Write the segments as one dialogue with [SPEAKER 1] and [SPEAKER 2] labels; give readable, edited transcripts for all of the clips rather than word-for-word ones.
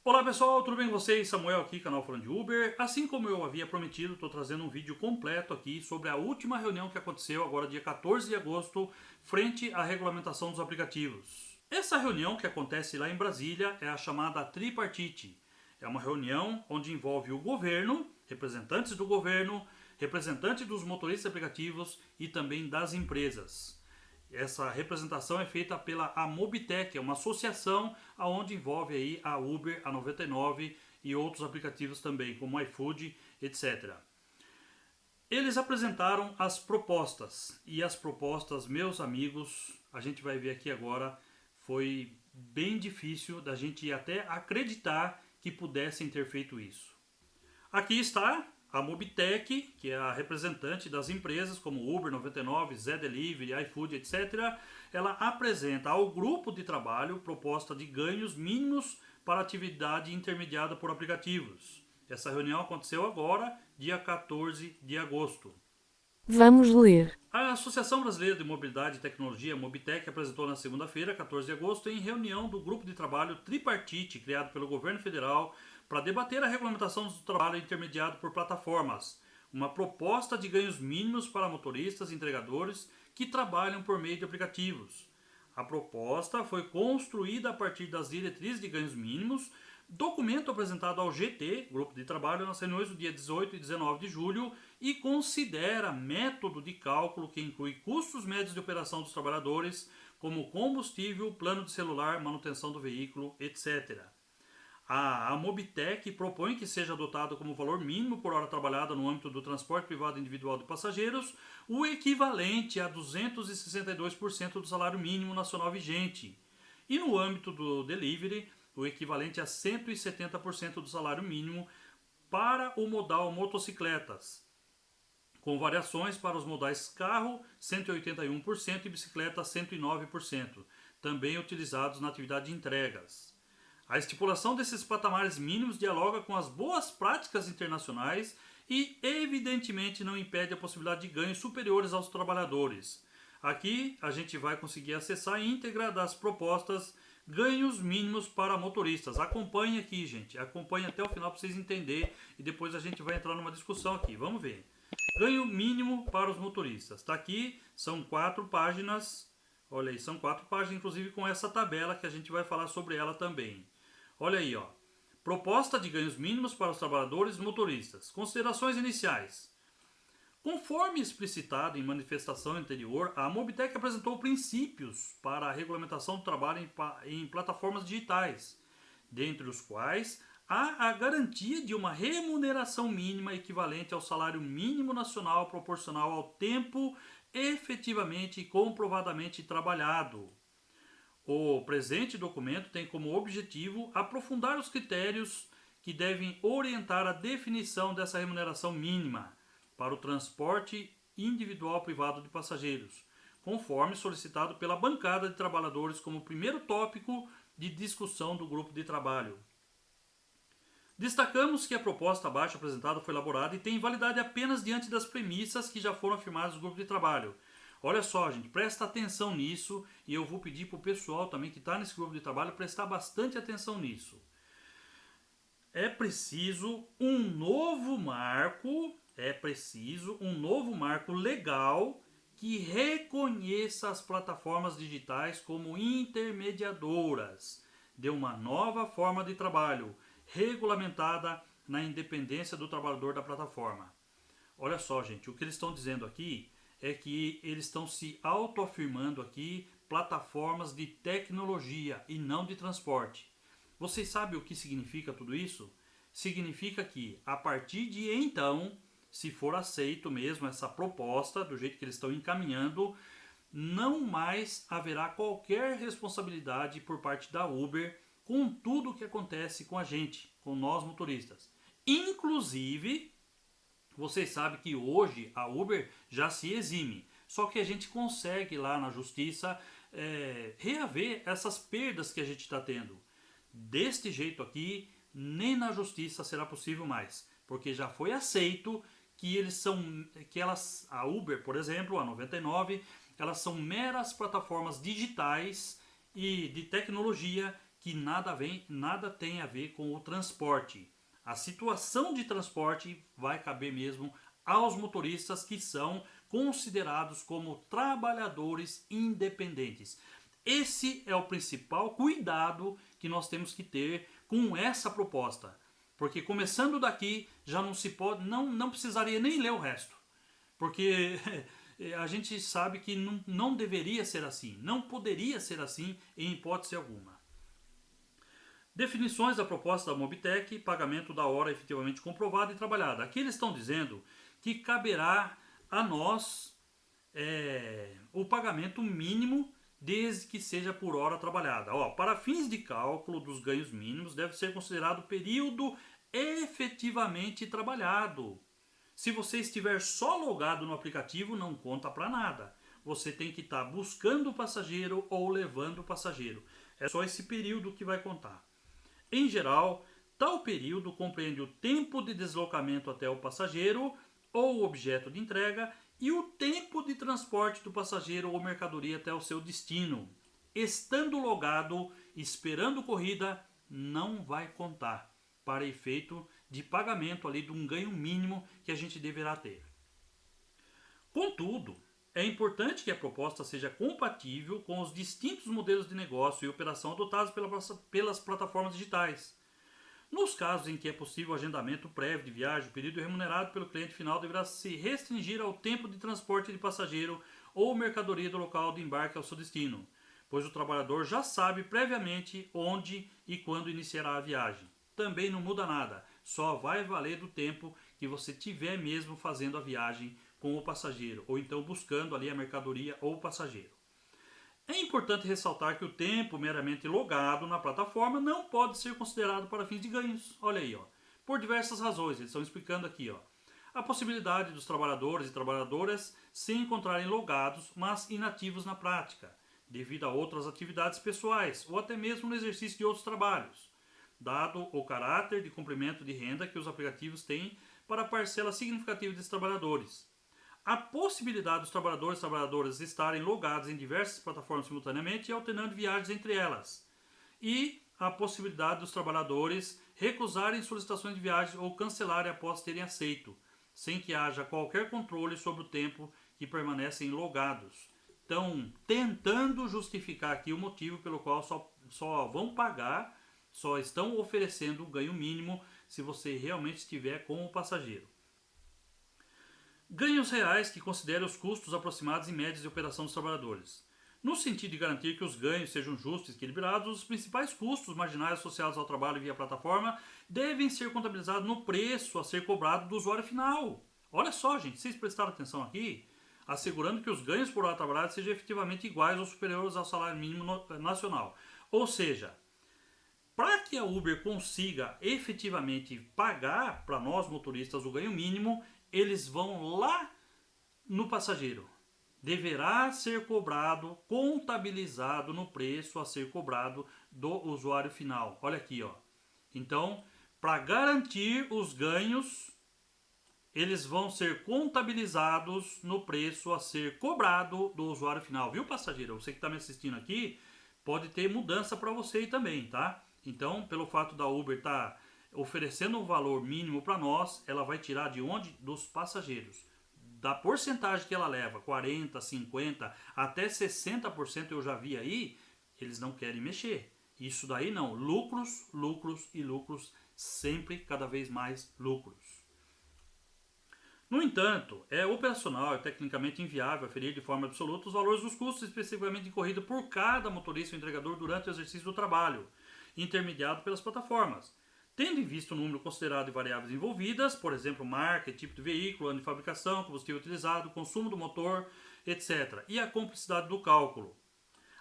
[SPEAKER 1] Olá pessoal, tudo bem com vocês? Samuel aqui, canal Falando de Uber. Assim como eu havia prometido, estou trazendo um vídeo completo aqui sobre a última reunião que aconteceu agora dia 14 de agosto, frente à regulamentação dos aplicativos. Essa reunião que acontece lá em Brasília é a chamada tripartite. É uma reunião onde envolve o governo, representantes do governo, representantes dos motoristas de aplicativos e também das empresas. Essa representação é feita pela Amobitec, é uma associação onde envolve aí a Uber, a 99 e outros aplicativos também, como iFood, etc. Eles apresentaram as propostas, e as propostas, meus amigos, a gente vai ver aqui agora, foi bem difícil da gente até acreditar que pudessem ter feito isso. Aqui está a Mobitec, que é a representante das empresas como Uber, 99, Zé Delivery, iFood, etc. Ela apresenta ao grupo de trabalho proposta de ganhos mínimos para atividade intermediada por aplicativos. Essa reunião aconteceu agora, dia 14 de agosto.
[SPEAKER 2] Vamos ler.
[SPEAKER 1] A Associação Brasileira de Mobilidade e Tecnologia, Mobitec, apresentou na segunda-feira, 14 de agosto, em reunião do grupo de trabalho tripartite criado pelo governo federal para debater a regulamentação do trabalho intermediado por plataformas, uma proposta de ganhos mínimos para motoristas e entregadores que trabalham por meio de aplicativos. A proposta foi construída a partir das diretrizes de ganhos mínimos, documento apresentado ao GT, Grupo de Trabalho, nas reuniões do dia 18 e 19 de julho, e considera método de cálculo que inclui custos médios de operação dos trabalhadores, como combustível, plano de celular, manutenção do veículo, etc. A Mobitec propõe que seja adotado como valor mínimo por hora trabalhada no âmbito do transporte privado individual de passageiros o equivalente a 262% do salário mínimo nacional vigente. E no âmbito do delivery, o equivalente a 170% do salário mínimo para o modal motocicletas, com variações para os modais carro, 181% e bicicleta, 109%, também utilizados na atividade de entregas. A estipulação desses patamares mínimos dialoga com as boas práticas internacionais e, evidentemente, não impede a possibilidade de ganhos superiores aos trabalhadores. Aqui a gente vai conseguir acessar a íntegra das propostas ganhos mínimos para motoristas. Acompanhe aqui, gente. Acompanhe até o final para vocês entenderem e depois a gente vai entrar numa discussão aqui. Vamos ver. Ganho mínimo para os motoristas. Está aqui, são 4 páginas. Olha aí, são 4 páginas, inclusive com essa tabela que a gente vai falar sobre ela também. Olha aí, ó. Proposta de ganhos mínimos para os trabalhadores e motoristas. Considerações iniciais. Conforme explicitado em manifestação anterior, a Mobitec apresentou princípios para a regulamentação do trabalho em plataformas digitais, dentre os quais há a garantia de uma remuneração mínima equivalente ao salário mínimo nacional proporcional ao tempo efetivamente e comprovadamente trabalhado. O presente documento tem como objetivo aprofundar os critérios que devem orientar a definição dessa remuneração mínima para o transporte individual privado de passageiros, conforme solicitado pela bancada de trabalhadores como primeiro tópico de discussão do grupo de trabalho. Destacamos que a proposta abaixo apresentada foi elaborada e tem validade apenas diante das premissas que já foram afirmadas no grupo de trabalho. Olha só, gente, presta atenção nisso e eu vou pedir para o pessoal também que está nesse grupo de trabalho prestar bastante atenção nisso. É preciso um novo marco legal que reconheça as plataformas digitais como intermediadoras de uma nova forma de trabalho, regulamentada na independência do trabalhador da plataforma. Olha só, gente, o que eles estão dizendo aqui é que eles estão se autoafirmando aqui plataformas de tecnologia e não de transporte. Vocês sabem o que significa tudo isso? Significa que a partir de então, se for aceito mesmo essa proposta, do jeito que eles estão encaminhando, não mais haverá qualquer responsabilidade por parte da Uber com tudo o que acontece com a gente, com nós motoristas. Inclusive, vocês sabem que hoje a Uber já se exime, só que a gente consegue lá na justiça reaver essas perdas que a gente está tendo. Deste jeito aqui, nem na justiça será possível mais, porque já foi aceito que a Uber, por exemplo, a 99, elas são meras plataformas digitais e de tecnologia que nada tem a ver com o transporte. A situação de transporte vai caber mesmo aos motoristas que são considerados como trabalhadores independentes. Esse é o principal cuidado que nós temos que ter com essa proposta. Porque começando daqui, já não precisaria nem ler o resto. Porque a gente sabe que não deveria ser assim, não poderia ser assim em hipótese alguma. Definições da proposta da Mobitech, pagamento da hora efetivamente comprovada e trabalhada. Aqui eles estão dizendo que caberá a nós o pagamento mínimo desde que seja por hora trabalhada. Para fins de cálculo dos ganhos mínimos deve ser considerado o período efetivamente trabalhado. Se você estiver só logado no aplicativo, não conta para nada. Você tem que estar buscando o passageiro ou levando o passageiro. É só esse período que vai contar. Em geral, tal período compreende o tempo de deslocamento até o passageiro ou objeto de entrega e o tempo de transporte do passageiro ou mercadoria até o seu destino. Estando logado, esperando corrida, não vai contar para efeito de pagamento ali de um ganho mínimo que a gente deverá ter. Contudo, é importante que a proposta seja compatível com os distintos modelos de negócio e operação adotados pelas plataformas digitais. Nos casos em que é possível o agendamento prévio de viagem, o período remunerado pelo cliente final deverá se restringir ao tempo de transporte de passageiro ou mercadoria do local de embarque ao seu destino, pois o trabalhador já sabe previamente onde e quando iniciará a viagem. Também não muda nada, só vai valer do tempo que você tiver mesmo fazendo a viagem com o passageiro, ou então buscando ali a mercadoria ou o passageiro. É importante ressaltar que o tempo meramente logado na plataforma não pode ser considerado para fins de ganhos. Olha aí, por diversas razões, eles estão explicando aqui. A possibilidade dos trabalhadores e trabalhadoras se encontrarem logados, mas inativos na prática, devido a outras atividades pessoais, ou até mesmo no exercício de outros trabalhos, dado o caráter de complemento de renda que os aplicativos têm para a parcela significativa desses trabalhadores. A possibilidade dos trabalhadores e trabalhadoras estarem logados em diversas plataformas simultaneamente e alternando viagens entre elas. E a possibilidade dos trabalhadores recusarem solicitações de viagem ou cancelarem após terem aceito, sem que haja qualquer controle sobre o tempo que permanecem logados. Estão tentando justificar aqui o motivo pelo qual só vão pagar, só estão oferecendo o ganho mínimo se você realmente estiver com o passageiro. Ganhos reais que considerem os custos aproximados e médios de operação dos trabalhadores. No sentido de garantir que os ganhos sejam justos e equilibrados, os principais custos marginais associados ao trabalho via plataforma devem ser contabilizados no preço a ser cobrado do usuário final. Olha só, gente, vocês prestaram atenção aqui? Assegurando que os ganhos por hora trabalhada sejam efetivamente iguais ou superiores ao salário mínimo nacional. Ou seja, para que a Uber consiga efetivamente pagar para nós motoristas o ganho mínimo, eles vão lá no passageiro. Deverá ser cobrado, contabilizado no preço a ser cobrado do usuário final. Olha aqui, Então, para garantir os ganhos, eles vão ser contabilizados no preço a ser cobrado do usuário final. Viu, passageiro? Você que está me assistindo aqui, pode ter mudança para você aí também, tá? Então, pelo fato da Uber estar oferecendo um valor mínimo para nós, ela vai tirar de onde? Dos passageiros. Da porcentagem que ela leva, 40%, 50%, até 60% eu já vi aí, eles não querem mexer. Isso daí não. Lucros, lucros e lucros, sempre cada vez mais lucros. No entanto, é operacional e tecnicamente inviável aferir de forma absoluta os valores dos custos especificamente incorridos por cada motorista ou entregador durante o exercício do trabalho, intermediado pelas plataformas. Tendo em vista o número considerado de variáveis envolvidas, por exemplo, marca, tipo de veículo, ano de fabricação, combustível utilizado, consumo do motor, etc., e a complexidade do cálculo.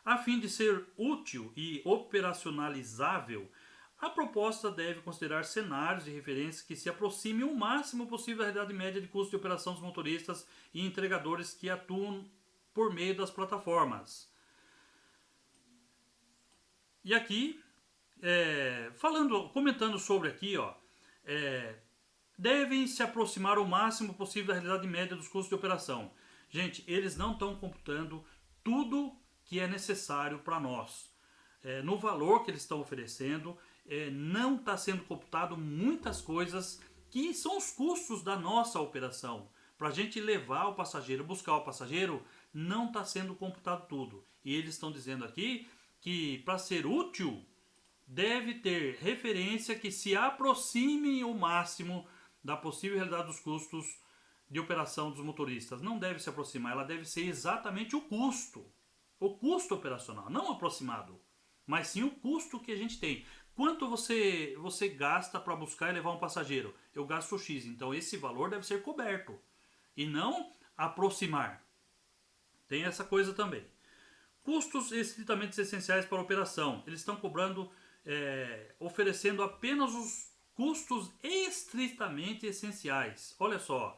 [SPEAKER 1] A fim de ser útil e operacionalizável, a proposta deve considerar cenários de referência que se aproximem o máximo possível da realidade média de custo de operação dos motoristas e entregadores que atuam por meio das plataformas. E aqui, comentando sobre aqui, devem se aproximar o máximo possível da realidade média dos custos de operação. Gente, eles não estão computando tudo que é necessário para nós. no valor que eles estão oferecendo, não está sendo computado muitas coisas que são os custos da nossa operação. Para a gente levar o passageiro, buscar o passageiro, não está sendo computado tudo. E eles estão dizendo aqui que para ser útil, deve ter referência que se aproxime o máximo da possível realidade dos custos de operação dos motoristas. Não deve se aproximar, ela deve ser exatamente o custo operacional, não aproximado, mas sim o custo que a gente tem. Quanto você gasta para buscar e levar um passageiro? Eu gasto X, então esse valor deve ser coberto e não aproximar. Tem essa coisa também. Custos estritamente essenciais para a operação. Eles estão cobrando, oferecendo apenas os custos estritamente essenciais. Olha só,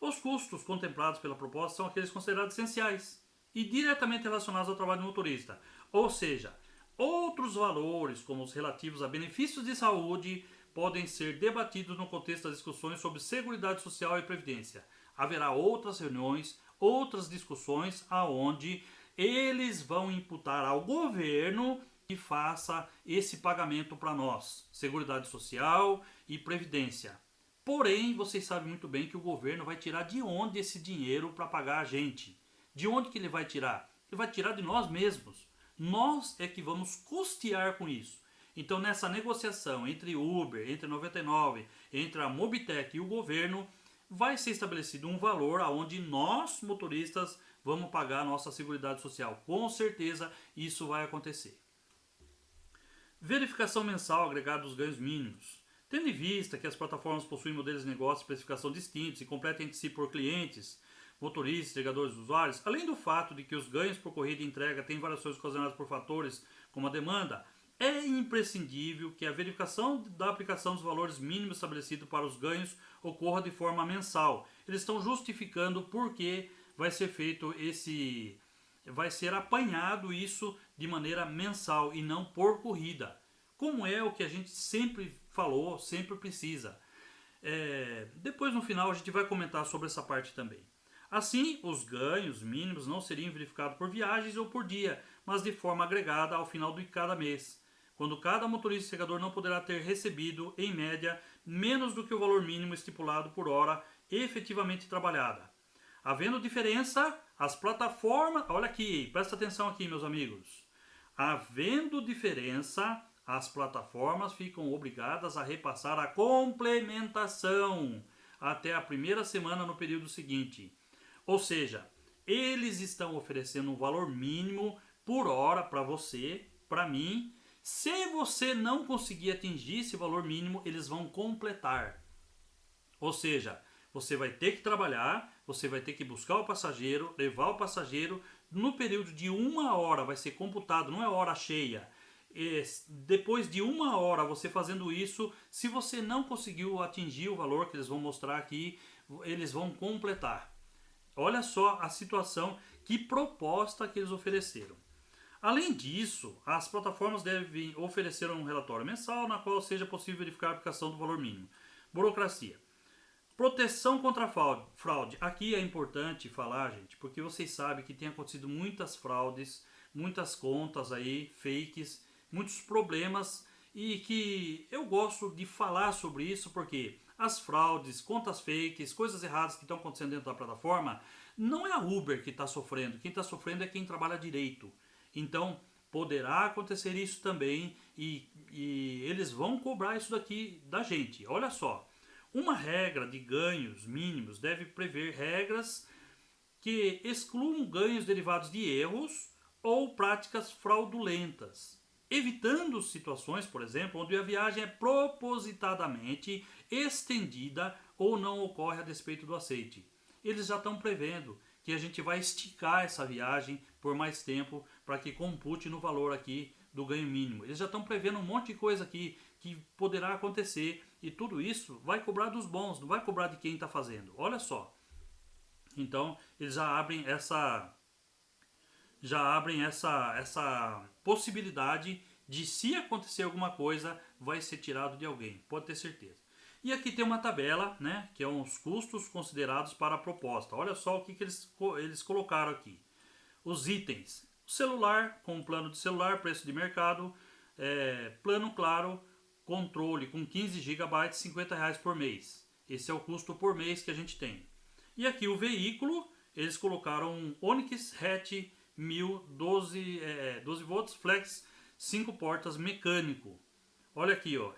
[SPEAKER 1] os custos contemplados pela proposta são aqueles considerados essenciais e diretamente relacionados ao trabalho do motorista. Ou seja, outros valores, como os relativos a benefícios de saúde, podem ser debatidos no contexto das discussões sobre Seguridade Social e Previdência. Haverá outras reuniões, outras discussões aonde eles vão imputar ao governo que faça esse pagamento para nós, Seguridade Social e Previdência. Porém, vocês sabem muito bem que o governo vai tirar de onde esse dinheiro para pagar a gente? De onde que ele vai tirar? Ele vai tirar de nós mesmos. Nós é que vamos custear com isso. Então, nessa negociação entre Uber, entre 99, entre a Mobitech e o governo, vai ser estabelecido um valor aonde nós, motoristas, vamos pagar a nossa Seguridade Social. Com certeza isso vai acontecer. Verificação mensal agregada dos ganhos mínimos. Tendo em vista que as plataformas possuem modelos de negócio e especificação distintos e competem entre si por clientes, motoristas, entregadores, usuários, além do fato de que os ganhos por corrida e entrega têm variações ocasionadas por fatores como a demanda, é imprescindível que a verificação da aplicação dos valores mínimos estabelecidos para os ganhos ocorra de forma mensal. Eles estão justificando por que vai ser feito vai ser apanhado isso de maneira mensal e não por corrida, como é o que a gente sempre falou, sempre precisa. Depois no final a gente vai comentar sobre essa parte também. Assim, os ganhos mínimos não seriam verificados por viagens ou por dia, mas de forma agregada ao final de cada mês, quando cada motorista e entregador não poderá ter recebido, em média, menos do que o valor mínimo estipulado por hora efetivamente trabalhada. Havendo diferença, as plataformas... Olha aqui, presta atenção aqui, meus amigos. Havendo diferença, as plataformas ficam obrigadas a repassar a complementação até a primeira semana no período seguinte. Ou seja, eles estão oferecendo um valor mínimo por hora para você, para mim. Se você não conseguir atingir esse valor mínimo, eles vão completar. Ou seja, você vai ter que trabalhar, você vai ter que buscar o passageiro, levar o passageiro. No período de 1 hora vai ser computado, não é hora cheia. Depois de 1 hora você fazendo isso, se você não conseguiu atingir o valor que eles vão mostrar aqui, eles vão completar. Olha só a situação, que proposta que eles ofereceram. Além disso, as plataformas devem oferecer um relatório mensal na qual seja possível verificar a aplicação do valor mínimo. Burocracia. Proteção contra a fraude. Aqui é importante falar, gente, porque vocês sabem que tem acontecido muitas fraudes, muitas contas aí, fakes, muitos problemas, e que eu gosto de falar sobre isso porque as fraudes, contas fakes, coisas erradas que estão acontecendo dentro da plataforma, não é a Uber que está sofrendo. Quem está sofrendo é quem trabalha direito. Então, poderá acontecer isso também e eles vão cobrar isso daqui da gente. Olha só, uma regra de ganhos mínimos deve prever regras que excluam ganhos derivados de erros ou práticas fraudulentas, evitando situações, por exemplo, onde a viagem é propositadamente estendida ou não ocorre a despeito do aceite. Eles já estão prevendo que a gente vai esticar essa viagem por mais tempo para que compute no valor aqui do ganho mínimo. Eles já estão prevendo um monte de coisa aqui que poderá acontecer e tudo isso vai cobrar dos bons, não vai cobrar de quem está fazendo. Olha só. Então, eles já abrem essa possibilidade de, se acontecer alguma coisa, vai ser tirado de alguém, pode ter certeza. E aqui tem uma tabela, né, que é os custos considerados para a proposta. Olha só o que eles colocaram aqui. Os itens. Celular, com plano de celular, preço de mercado, plano claro, controle com 15 GB, R$50 por mês. Esse é o custo por mês que a gente tem. E aqui o veículo, eles colocaram um Onix Hatch 1000 12 volts flex 5 portas mecânico. Olha aqui, ó,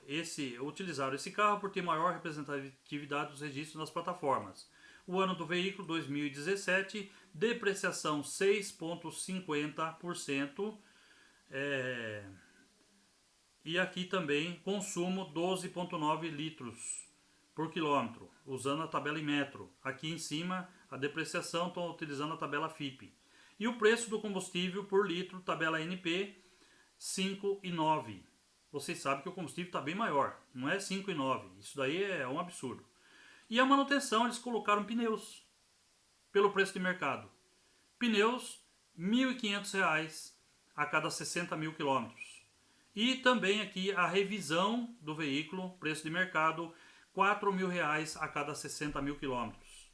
[SPEAKER 1] utilizaram esse carro por ter maior representatividade dos registros nas plataformas. O ano do veículo 2017, depreciação 6,50%. E aqui também consumo 12,9 litros por quilômetro, usando a tabela em metro. Aqui em cima a depreciação, estou utilizando a tabela FIPE. E o preço do combustível por litro, tabela NP, 5,9. Vocês sabem que o combustível está bem maior, não é 5,9. Isso daí é um absurdo. E a manutenção, eles colocaram pneus pelo preço de mercado. Pneus, R$1.500 a cada 60 mil quilômetros. E também aqui a revisão do veículo, preço de mercado, R$4.000 a cada 60 mil quilômetros.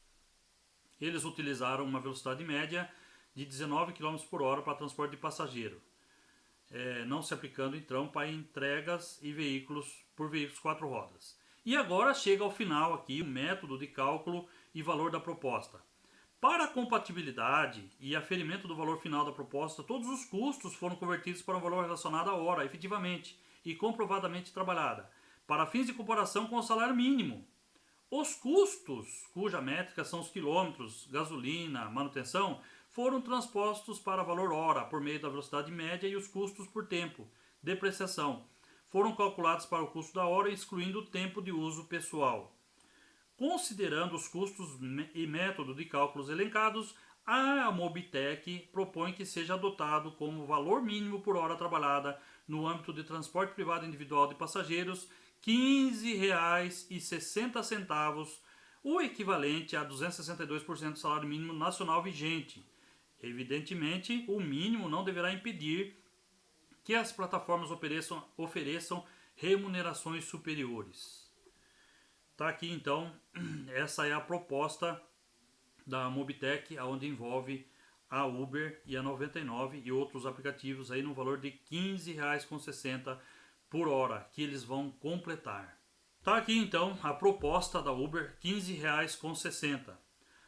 [SPEAKER 1] Eles utilizaram uma velocidade média de 19 km por hora para transporte de passageiro. Não se aplicando então para entregas e veículos 4 rodas. E agora chega ao final aqui o método de cálculo e valor da proposta. Para a compatibilidade e aferimento do valor final da proposta, todos os custos foram convertidos para um valor relacionado à hora efetivamente e comprovadamente trabalhada, para fins de comparação com o salário mínimo. Os custos, cuja métrica são os quilômetros, gasolina, manutenção, foram transpostos para valor hora por meio da velocidade média e os custos por tempo, depreciação, foram calculados para o custo da hora, excluindo o tempo de uso pessoal. Considerando os custos e método de cálculos elencados, a Mobitech propõe que seja adotado como valor mínimo por hora trabalhada no âmbito de transporte privado individual de passageiros R$15,60, o equivalente a 262% do salário mínimo nacional vigente. Evidentemente, o mínimo não deverá impedir que as plataformas ofereçam remunerações superiores. Tá aqui então, essa é a proposta da Mobitech, onde envolve a Uber e a 99 e outros aplicativos aí no valor de R$15,60 por hora, que eles vão completar. Tá aqui então a proposta da Uber, R$15,60.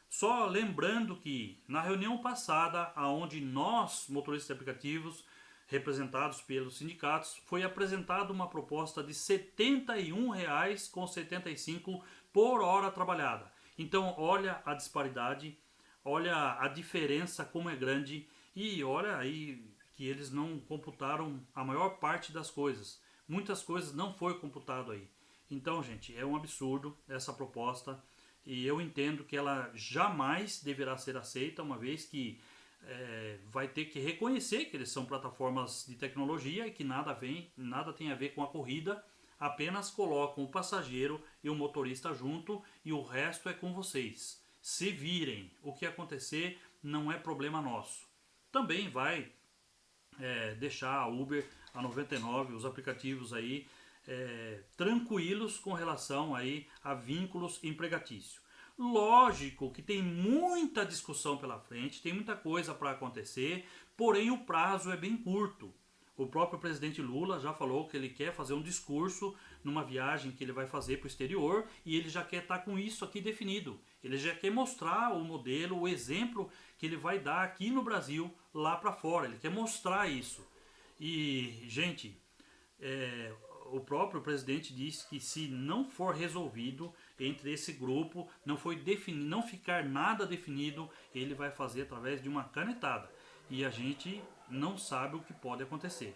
[SPEAKER 1] Só lembrando que na reunião passada, onde nós, motoristas de aplicativos, representados pelos sindicatos, foi apresentada uma proposta de R$ 71,75 por hora trabalhada. Então olha a disparidade, olha a diferença como é grande e olha aí que eles não computaram a maior parte das coisas. Muitas coisas não foi computado aí. Então, gente, é um absurdo essa proposta e eu entendo que ela jamais deverá ser aceita, uma vez que vai ter que reconhecer que eles são plataformas de tecnologia e que nada tem a ver com a corrida, apenas colocam o passageiro e o motorista junto e o resto é com vocês. Se virem, o que acontecer não é problema nosso. Também vai deixar a Uber, a 99, os aplicativos aí tranquilos com relação aí a vínculos empregatícios. Lógico que tem muita discussão pela frente, tem muita coisa para acontecer, porém o prazo é bem curto. O próprio presidente Lula já falou que ele quer fazer um discurso numa viagem que ele vai fazer para o exterior e ele já quer estar com isso aqui definido. Ele já quer mostrar o modelo, o exemplo que ele vai dar aqui no Brasil, lá para fora. Ele quer mostrar isso. E, gente, o próprio presidente disse que se não for resolvido entre esse grupo, não ficar nada definido, ele vai fazer através de uma canetada. E a gente não sabe o que pode acontecer.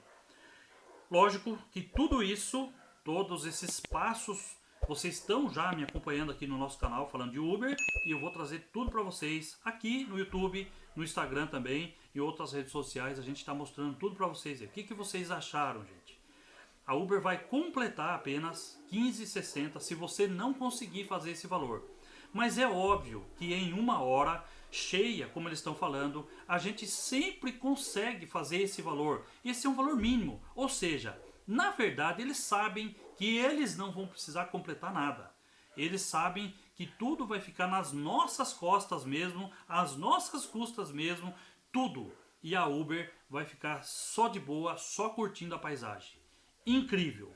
[SPEAKER 1] Lógico que tudo isso, todos esses passos, vocês estão já me acompanhando aqui no nosso canal falando de Uber e eu vou trazer tudo para vocês aqui no YouTube, no Instagram também e outras redes sociais. A gente está mostrando tudo para vocês. O que vocês acharam, gente? A Uber vai completar apenas R$15,60 se você não conseguir fazer esse valor. Mas é óbvio que em uma hora cheia, como eles estão falando, a gente sempre consegue fazer esse valor. Esse é um valor mínimo. Ou seja, na verdade eles sabem que eles não vão precisar completar nada. Eles sabem que tudo vai ficar nas nossas costas mesmo, às nossas custas mesmo, tudo. e a Uber vai ficar só de boa, só curtindo a paisagem. Incrível!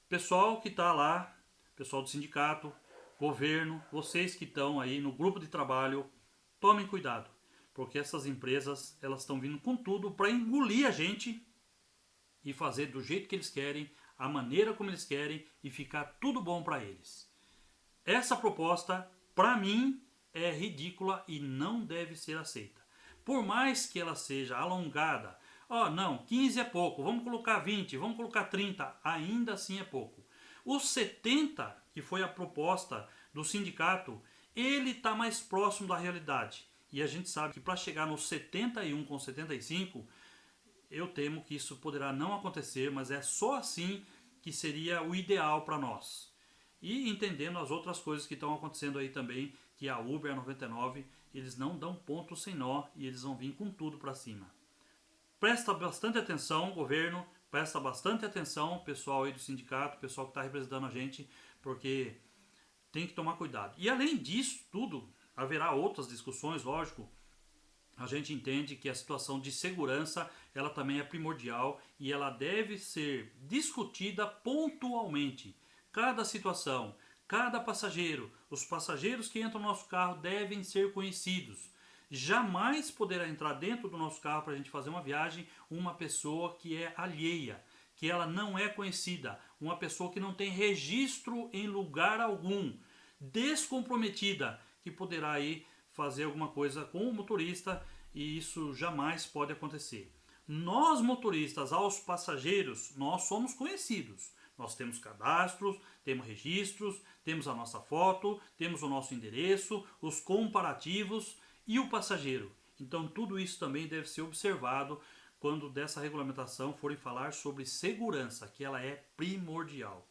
[SPEAKER 1] Pessoal que está lá, pessoal do sindicato, governo, vocês que estão aí no grupo de trabalho, tomem cuidado, porque essas empresas elas estão vindo com tudo para engolir a gente e fazer do jeito que eles querem, a maneira como eles querem e ficar tudo bom para eles. Essa proposta, para mim, é ridícula e não deve ser aceita. Por mais que ela seja alongada, não, 15 é pouco, vamos colocar 20, vamos colocar 30, ainda assim é pouco. Os 70, que foi a proposta do sindicato, ele está mais próximo da realidade. E a gente sabe que para chegar nos 71 com 75, eu temo que isso poderá não acontecer, mas é só assim que seria o ideal para nós. E entendendo as outras coisas que estão acontecendo aí também, que a Uber, a 99, eles não dão ponto sem nó e eles vão vir com tudo para cima. Presta bastante atenção, governo, presta bastante atenção, pessoal aí do sindicato, pessoal que está representando a gente, porque tem que tomar cuidado. E além disso tudo, haverá outras discussões, lógico. A gente entende que a situação de segurança ela também é primordial e ela deve ser discutida pontualmente. Cada situação, cada passageiro, os passageiros que entram no nosso carro devem ser conhecidos. Jamais poderá entrar dentro do nosso carro para a gente fazer uma viagem uma pessoa que é alheia, que ela não é conhecida, uma pessoa que não tem registro em lugar algum, descomprometida, que poderá aí fazer alguma coisa com o motorista e isso jamais pode acontecer. Nós motoristas, aos passageiros, nós somos conhecidos. Nós temos cadastros, temos registros, temos a nossa foto, temos o nosso endereço, os comparativos e o passageiro. Então tudo isso também deve ser observado quando dessa regulamentação forem falar sobre segurança, que ela é primordial.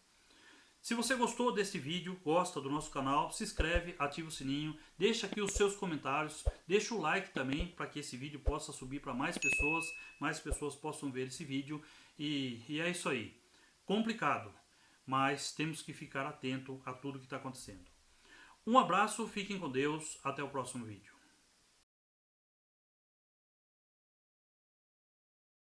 [SPEAKER 1] Se você gostou desse vídeo, gosta do nosso canal, se inscreve, ativa o sininho, deixa aqui os seus comentários, deixa o like também para que esse vídeo possa subir para mais pessoas possam ver esse vídeo e é isso aí. Complicado, mas temos que ficar atento a tudo que está acontecendo. Um abraço, fiquem com Deus, até o próximo vídeo.